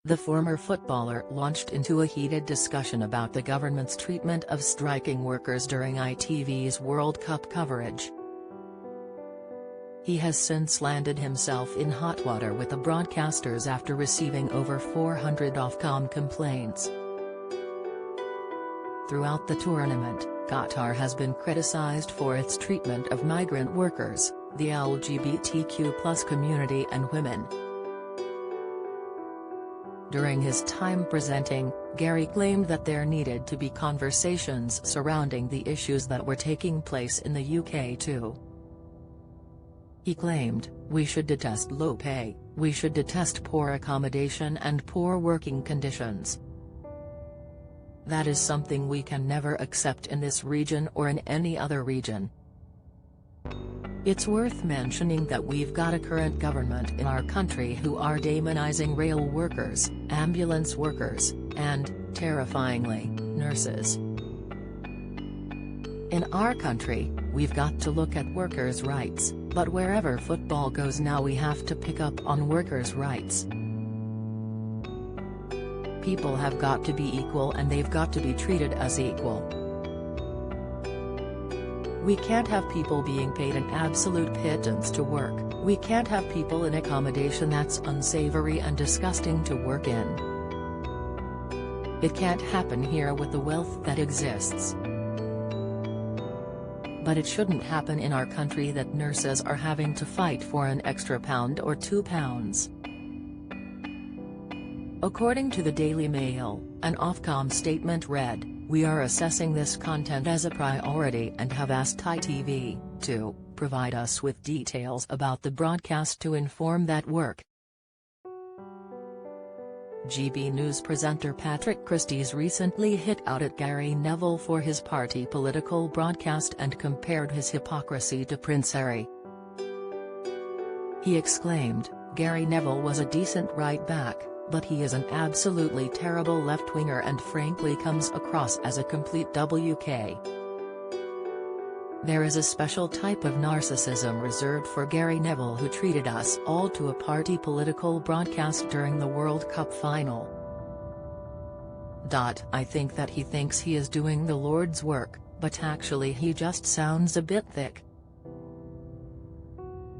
The former footballer launched into a heated discussion about the government's treatment of striking workers during ITV's World Cup coverage. He has since landed himself in hot water with the broadcasters after receiving over 400 Ofcom complaints. Throughout the tournament, Qatar has been criticized for its treatment of migrant workers, the LGBTQ+ community and women. During his time presenting, Gary claimed that there needed to be conversations surrounding the issues that were taking place in the UK too. He claimed, "We should detest low pay, we should detest poor accommodation and poor working conditions. That is something we can never accept in this region or in any other region." It's worth mentioning that we've got a current government in our country who are demonizing rail workers, ambulance workers, and, terrifyingly, nurses. In our country, we've got to look at workers' rights, but wherever football goes now we have to pick up on workers' rights. People have got to be equal and they've got to be treated as equal. We can't have people being paid an absolute pittance to work, we can't have people in accommodation that's unsavory and disgusting to work in. It can't happen here with the wealth that exists. But it shouldn't happen in our country that nurses are having to fight for an extra £1 or £2. According to the Daily Mail, an Ofcom statement read, "We are assessing this content as a priority and have asked ITV to provide us with details about the broadcast to inform that work." GB News presenter Patrick Christys recently hit out at Gary Neville for his party political broadcast and compared his hypocrisy to Prince Harry. He exclaimed, "Gary Neville was a decent right-back, but he is an absolutely terrible left-winger and frankly comes across as a complete WK. There is a special type of narcissism reserved for Gary Neville who treated us all to a party political broadcast during the World Cup final. I think that he thinks he is doing the Lord's work, but actually he just sounds a bit thick."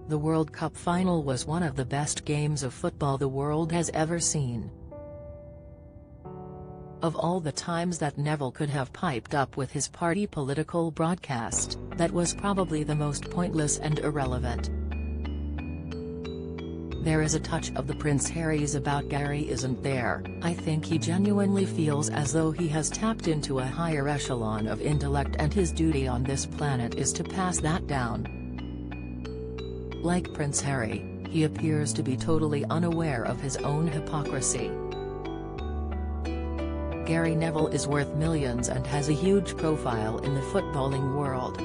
The World Cup final was one of the best games of football the world has ever seen. Of all the times that Neville could have piped up with his party political broadcast, that was probably the most pointless and irrelevant. There is a touch of the Prince Harry's about Gary, isn't there? I think he genuinely feels as though he has tapped into a higher echelon of intellect and his duty on this planet is to pass that down. Like Prince Harry, he appears to be totally unaware of his own hypocrisy. Gary Neville is worth millions and has a huge profile in the footballing world.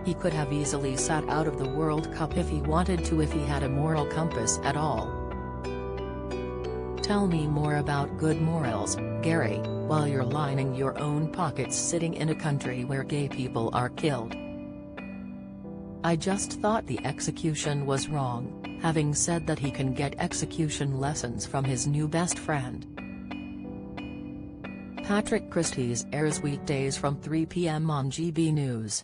He could have easily sat out of the World Cup if he wanted to, if he had a moral compass at all. Tell me more about good morals, Gary, while you're lining your own pockets sitting in a country where gay people are killed. I just thought the execution was wrong. Having said that, he can get execution lessons from his new best friend. Patrick Christys airs weekdays from 3 p.m. on GB News.